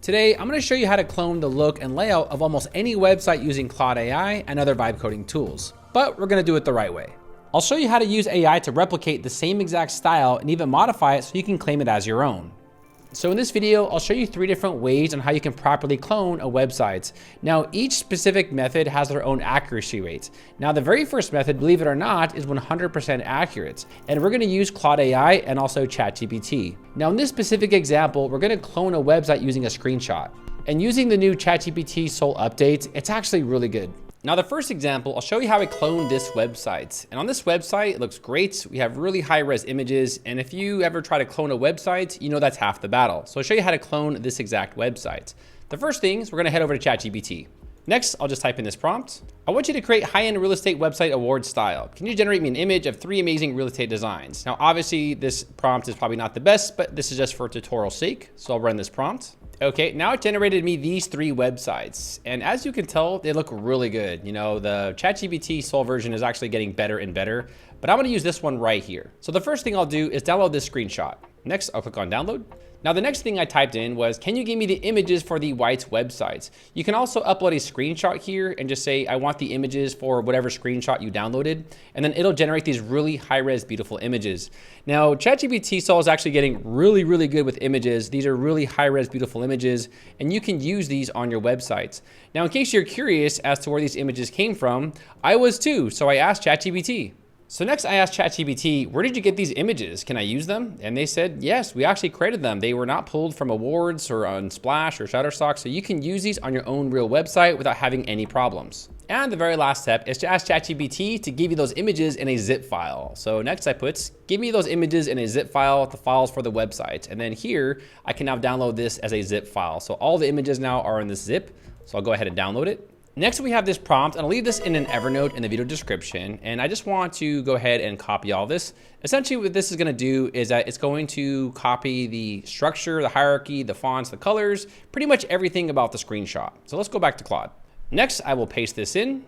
Today, I'm going to show you how to clone the look and layout of almost any website using Claude AI and other vibe coding tools, but we're going to do it the right way. I'll show you how to use AI to replicate the same exact style and even modify it so you can claim it as your own. So in this video, I'll show you 3 different ways on how you can properly clone a website. Now, each specific method has their own accuracy rates. Now, the very first method, believe it or not, is 100% accurate. And we're gonna use Claude AI and also ChatGPT. Now, in this specific example, we're gonna clone a website using a screenshot. And using the new ChatGPT Soul update, it's actually really good. Now, the first example, I'll show you how I cloned this website. And on this website, it looks great. We have really high-res images. And if you ever try to clone a website, you know that's half the battle. So I'll show you how to clone this exact website. The first thing is we're gonna head over to ChatGPT. Next, I'll just type in this prompt. I want you to create high-end real estate website award style. Can you generate me an image of 3 amazing real estate designs? Now, obviously, this prompt is probably not the best, but this is just for tutorial sake. So I'll run this prompt. Okay, now it generated me these 3 websites. And as you can tell, they look really good. You know, the ChatGPT Soul version is actually getting better and better, but I'm gonna use this one right here. So the first thing I'll do is download this screenshot. Next, I'll click on download. Now, the next thing I typed in was, can you give me the images for the White's websites? You can also upload a screenshot here and just say, I want the images for whatever screenshot you downloaded, and then it'll generate these really high-res, beautiful images. Now, ChatGPT Soul is actually getting really good with images. These are really high-res, beautiful images, and you can use these on your websites. Now, in case you're curious as to where these images came from, I was too, so I asked ChatGPT. So next I asked ChatGPT, where did you get these images? Can I use them? And they said, yes, we actually created them. They were not pulled from awards or on Splash or Shutterstock, so you can use these on your own real website without having any problems. And the very last step is to ask ChatGPT to give you those images in a zip file. So next I put, give me those images in a zip file, the files for the website. And then here, I can now download this as a zip file. So all the images now are in this zip. So I'll go ahead and download it. Next, we have this prompt, and I'll leave this in an Evernote in the video description. And I just want to go ahead and copy all this. Essentially, what this is gonna do is that it's going to copy the structure, the hierarchy, the fonts, the colors, pretty much everything about the screenshot. So let's go back to Claude. Next, I will paste this in,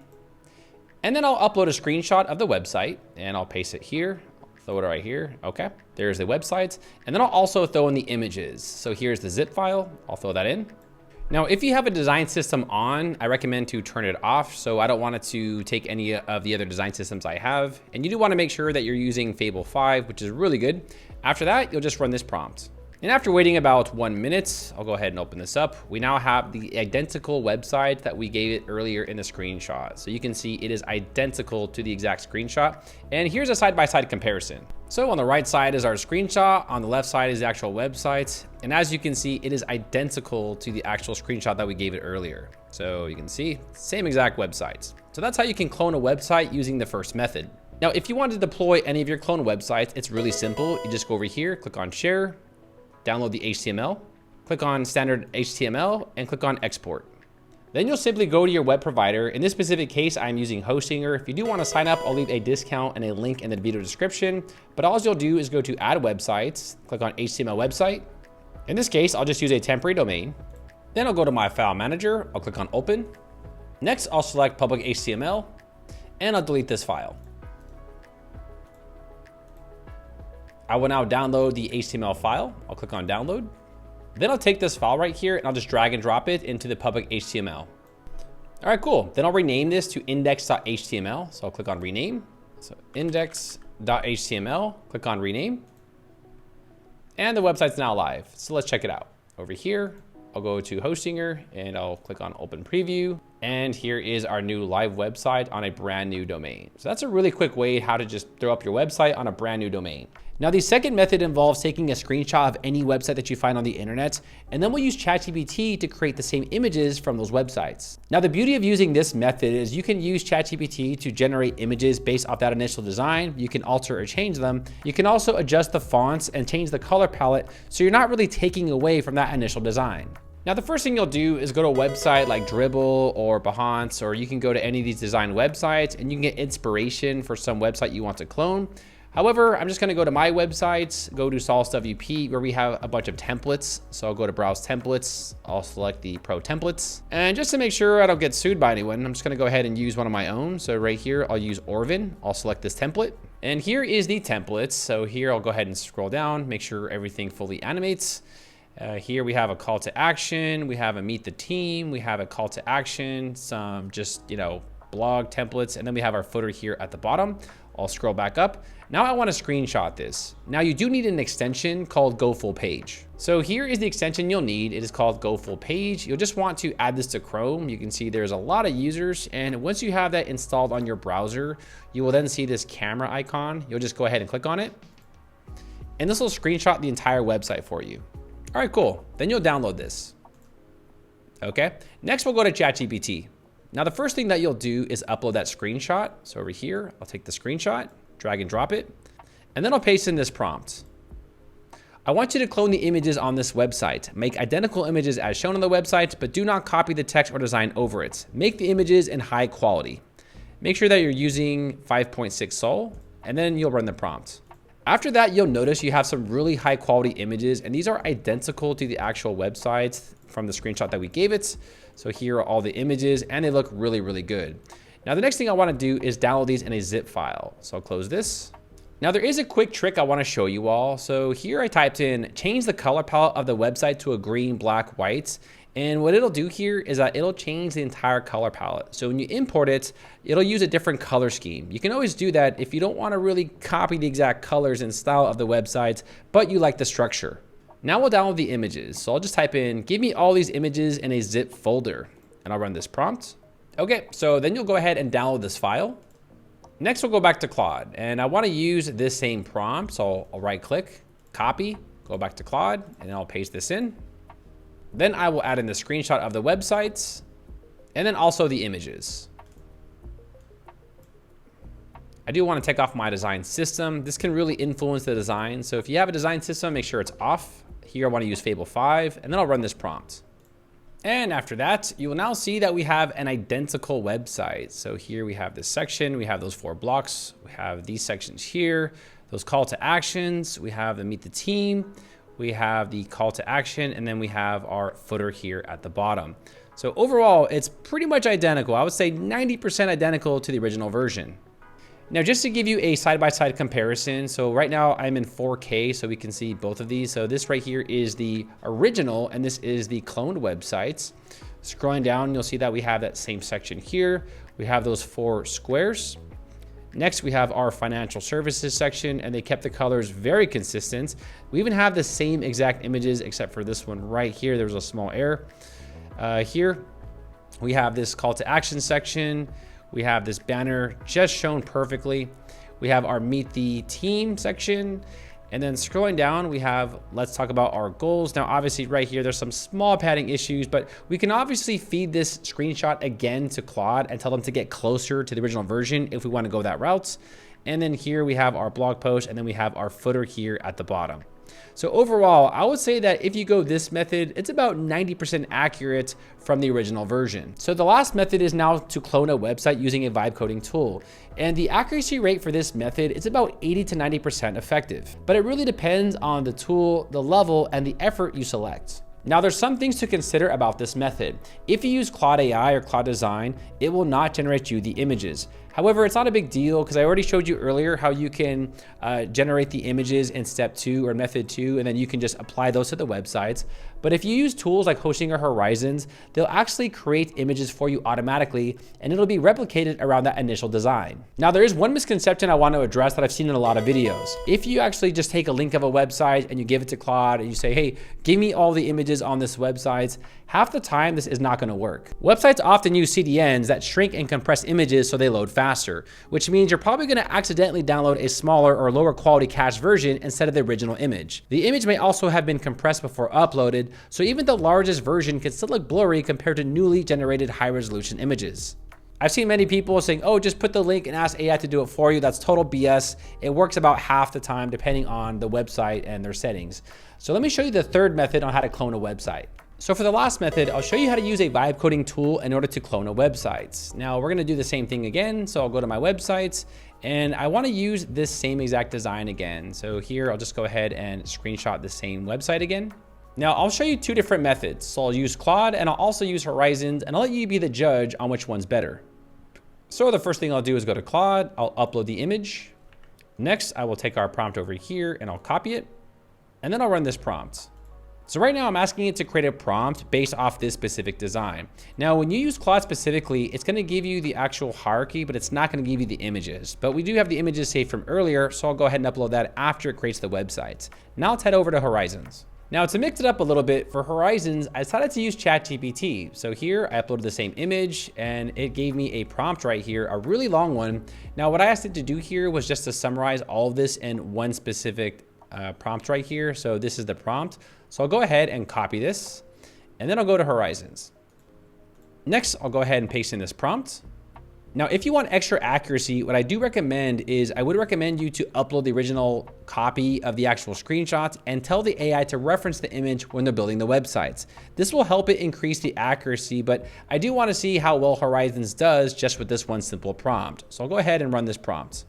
and then I'll upload a screenshot of the website, and I'll paste it here. Throw it right here, okay. There's the website, and then I'll also throw in the images. So here's the zip file, I'll throw that in. Now, if you have a design system on, I recommend to turn it off. So I don't want it to take any of the other design systems I have. And you do want to make sure that you're using Fable 5, which is really good. After that, you'll just run this prompt. And after waiting about 1 minute, I'll go ahead and open this up. We now have the identical website that we gave it earlier in the screenshot. So you can see it is identical to the exact screenshot. And here's a side-by-side comparison. So on the right side is our screenshot, on the left side is the actual website. And as you can see, it is identical to the actual screenshot that we gave it earlier. So you can see, same exact websites. So that's how you can clone a website using the first method. Now, if you want to deploy any of your clone websites, it's really simple. You just go over here, click on share, download the HTML, click on standard HTML, and click on export. Then you'll simply go to your web provider. In this specific case, I'm using Hostinger. If you do want to sign up, I'll leave a discount and a link in the video description. But all you'll do is go to add websites, click on HTML website. In this case, I'll just use a temporary domain. Then I'll go to my file manager. I'll click on open. Next, I'll select public HTML, and I'll delete this file. I will now download the HTML file. I'll click on download. Then I'll take this file right here and I'll just drag and drop it into the public HTML. All right, cool. Then I'll rename this to index.html. So I'll click on rename. So index.html, click on rename. And the website's now live. So let's check it out. Over here, I'll go to Hostinger and I'll click on open preview. And here is our new live website on a brand new domain. So that's a really quick way how to just throw up your website on a brand new domain. Now, the second method involves taking a screenshot of any website that you find on the internet, and then we'll use ChatGPT to create the same images from those websites. Now, the beauty of using this method is you can use ChatGPT to generate images based off that initial design. You can alter or change them. You can also adjust the fonts and change the color palette, so you're not really taking away from that initial design. Now, the first thing you'll do is go to a website like Dribbble or Behance, or you can go to any of these design websites and you can get inspiration for some website you want to clone. However, I'm just gonna go to my websites, go to Solus WP, where we have a bunch of templates. So I'll go to Browse Templates, I'll select the Pro Templates. And just to make sure I don't get sued by anyone, I'm just gonna go ahead and use one of my own. So right here, I'll use Orvin, I'll select this template. And here is the templates. So here I'll go ahead and scroll down, make sure everything fully animates. Here we have a call to action. We have a meet the team. We have a call to action, some just, blog templates. And then we have our footer here at the bottom. I'll scroll back up. Now I want to screenshot this. Now you do need an extension called Go Full Page. So here is the extension you'll need. It is called Go Full Page. You'll just want to add this to Chrome. You can see there's a lot of users. And once you have that installed on your browser, you will then see this camera icon. You'll just go ahead and click on it. And this will screenshot the entire website for you. All right, cool. Then you'll download this. Okay. Next, we'll go to ChatGPT. Now, the first thing that you'll do is upload that screenshot. So over here, I'll take the screenshot, drag and drop it, and then I'll paste in this prompt. I want you to clone the images on this website. Make identical images as shown on the website, but do not copy the text or design over it. Make the images in high quality. Make sure that you're using 5.6 Sol, and then you'll run the prompt. After that, you'll notice you have some really high quality images, and these are identical to the actual website from the screenshot that we gave it. So here are all the images, and they look really, really good. Now, the next thing I want to do is download these in a zip file. So I'll close this. Now, there is a quick trick I want to show you all. So here I typed in, change the color palette of the website to a green, black, white. And what it'll do here is that it'll change the entire color palette. So when you import it, it'll use a different color scheme. You can always do that if you don't want to really copy the exact colors and style of the website, but you like the structure. Now we'll download the images. So I'll just type in, give me all these images in a zip folder, and I'll run this prompt. Okay, so then you'll go ahead and download this file. Next, we'll go back to Claude, and I want to use this same prompt. So I'll right click, copy, go back to Claude, and I'll paste this in. Then I will add in the screenshot of the websites, and then also the images. I do want to take off my design system. This can really influence the design. So if you have a design system, make sure it's off. Here I want to use Fable 5, and then I'll run this prompt. And after that, you will now see that we have an identical website. So here we have this section, we have those 4 blocks, we have these sections here, those call to actions, we have the meet the team, we have the call to action, and then we have our footer here at the bottom. So overall, it's pretty much identical. I would say 90% identical to the original version. Now, just to give you a side-by-side comparison, so right now I'm in 4K, so we can see both of these. So this right here is the original, and this is the cloned websites. Scrolling down, you'll see that we have that same section here. We have those 4 squares. Next, we have our financial services section, and they kept the colors very consistent. We even have the same exact images, except for this one right here. There was a small error. Here, we have this call to action section. We have this banner just shown perfectly. We have our meet the team section. And then scrolling down, we have, let's talk about our goals. Now, obviously right here, there's some small padding issues, but we can obviously feed this screenshot again to Claude and tell them to get closer to the original version if we want to go that route. And then here we have our blog post, and then we have our footer here at the bottom. So overall, I would say that if you go this method, it's about 90% accurate from the original version. So the last method is now to clone a website using a vibe coding tool. And the accuracy rate for this method is about 80 to 90% effective. But it really depends on the tool, the level, and the effort you select. Now, there's some things to consider about this method. If you use Claude AI or Claude Design, it will not generate you the images. However, it's not a big deal because I already showed you earlier how you can generate the images in step 2 or method 2, and then you can just apply those to the websites. But if you use tools like Hosting or Horizons, they'll actually create images for you automatically, and it'll be replicated around that initial design. Now, there is one misconception I want to address that I've seen in a lot of videos. If you actually just take a link of a website and you give it to Claude and you say, hey, give me all the images on this website, half the time this is not going to work. Websites often use CDNs that shrink and compress images so they load faster, which means you're probably going to accidentally download a smaller or lower quality cached version instead of the original image. The image may also have been compressed before uploaded, so even the largest version can still look blurry compared to newly generated high resolution images. I've seen many people saying, oh, just put the link and ask AI to do it for you. That's total BS. It works about half the time depending on the website and their settings. So let me show you the third method on how to clone a website. So for the last method, I'll show you how to use a vibe coding tool in order to clone a website. Now we're gonna do the same thing again. So I'll go to my websites and I wanna use this same exact design again. So here, I'll just go ahead and screenshot the same website again. Now I'll show you 2 different methods. So I'll use Claude and I'll also use Horizons, and I'll let you be the judge on which one's better. So the first thing I'll do is go to Claude, I'll upload the image. Next, I will take our prompt over here and I'll copy it. And then I'll run this prompt. So right now I'm asking it to create a prompt based off this specific design. Now, when you use Claude specifically, it's gonna give you the actual hierarchy, but it's not gonna give you the images. But we do have the images saved from earlier, so I'll go ahead and upload that after it creates the website. Now let's head over to Horizons. Now to mix it up a little bit, for Horizons, I decided to use ChatGPT. So here I uploaded the same image and it gave me a prompt right here, a really long one. Now what I asked it to do here was just to summarize all of this in one specific prompt right here. So this is the prompt. So I'll go ahead and copy this and then I'll go to Horizons. Next, I'll go ahead and paste in this prompt. Now, if you want extra accuracy, what I do recommend is I would recommend you to upload the original copy of the actual screenshots and tell the AI to reference the image when they're building the websites. This will help it increase the accuracy, but I do want to see how well Horizons does just with this one simple prompt. So I'll go ahead and run this prompt.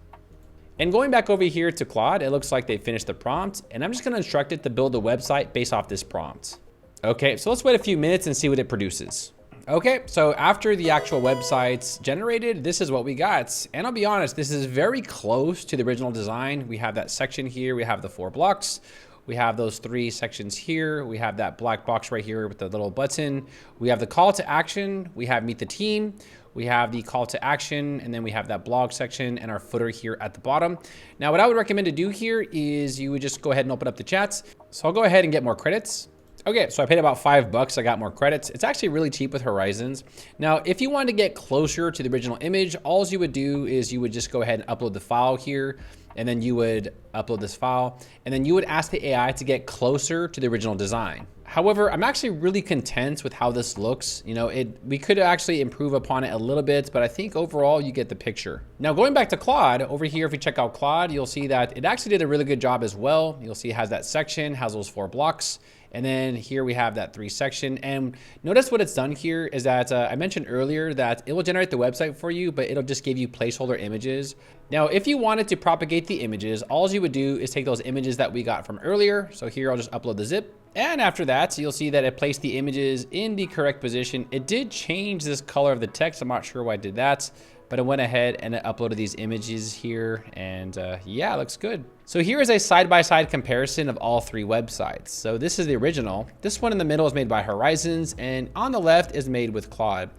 And going back over here to Claude, it looks like they finished the prompt, and I'm just going to instruct it to build a website based off this prompt. Okay, so let's wait a few minutes and see what it produces. Okay, so after the actual website's generated, this is what we got. And I'll be honest, this is very close to the original design. We have that section here, we have the 4 blocks, we have those 3 sections here, we have that black box right here with the little button, we have the call to action, we have meet the team, we have the call to action, and then we have that blog section and our footer here at the bottom. Now, what I would recommend to do here is you would just go ahead and open up the chats. So I'll go ahead and get more credits. Okay, so I paid about $5. I got more credits. It's actually really cheap with Horizons. Now, if you wanted to get closer to the original image, all you would do is you would just go ahead and upload the file here, and then you would upload this file, and then you would ask the AI to get closer to the original design. However, I'm actually really content with how this looks. You know, we could actually improve upon it a little bit, but I think overall you get the picture. Now, going back to Claude, over here, if you check out Claude, you'll see that it actually did a really good job as well. You'll see it has that section, has those 4 blocks. And then here we have that 3 section. And notice what it's done here is that I mentioned earlier that it will generate the website for you, but it'll just give you placeholder images. Now, if you wanted to propagate the images, all you would do is take those images that we got from earlier. So here I'll just upload the zip. And after that, you'll see that it placed the images in the correct position. It did change this color of the text. I'm not sure why it did that, but I went ahead and I uploaded these images here, and yeah, it looks good. So here is a side-by-side comparison of all 3 websites. So this is the original. This one in the middle is made by Horizons, and on the left is made with Claude.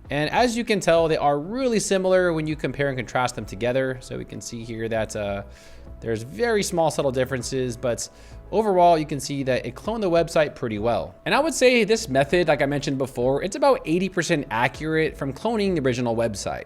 And as you can tell, they are really similar when you compare and contrast them together. So we can see here that there's very small subtle differences, but overall you can see that it cloned the website pretty well. And I would say this method, like I mentioned before, it's about 80% accurate from cloning the original website.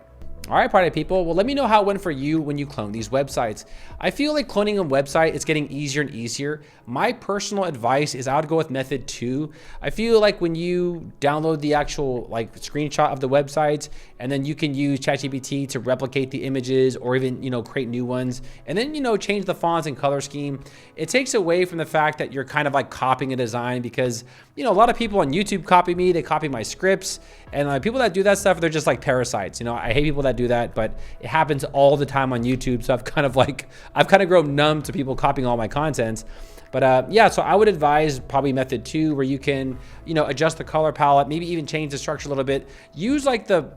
All right, party people. Well, let me know how it went for you when you clone these websites. I feel like cloning a website is getting easier and easier. My personal advice is I would go with method 2. I feel like when you download the actual screenshot of the website, and then you can use ChatGPT to replicate the images or even, create new ones, and then, change the fonts and color scheme. It takes away from the fact that you're kind of like copying a design, because, a lot of people on YouTube copy me, they copy my scripts, and people that do that stuff, they're just like parasites. I hate people that do that, but it happens all the time on YouTube. So I've kind of grown numb to people copying all my content. But yeah, so I would advise probably method 2, where you can, adjust the color palette, maybe even change the structure a little bit. Use the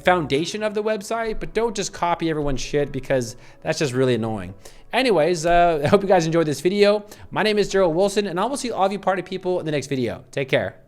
foundation of the website, but don't just copy everyone's shit, because that's just really annoying. Anyways, I hope you guys enjoyed this video. My name is Darrel Wilson, and I will see all of you party people in the next video. Take care.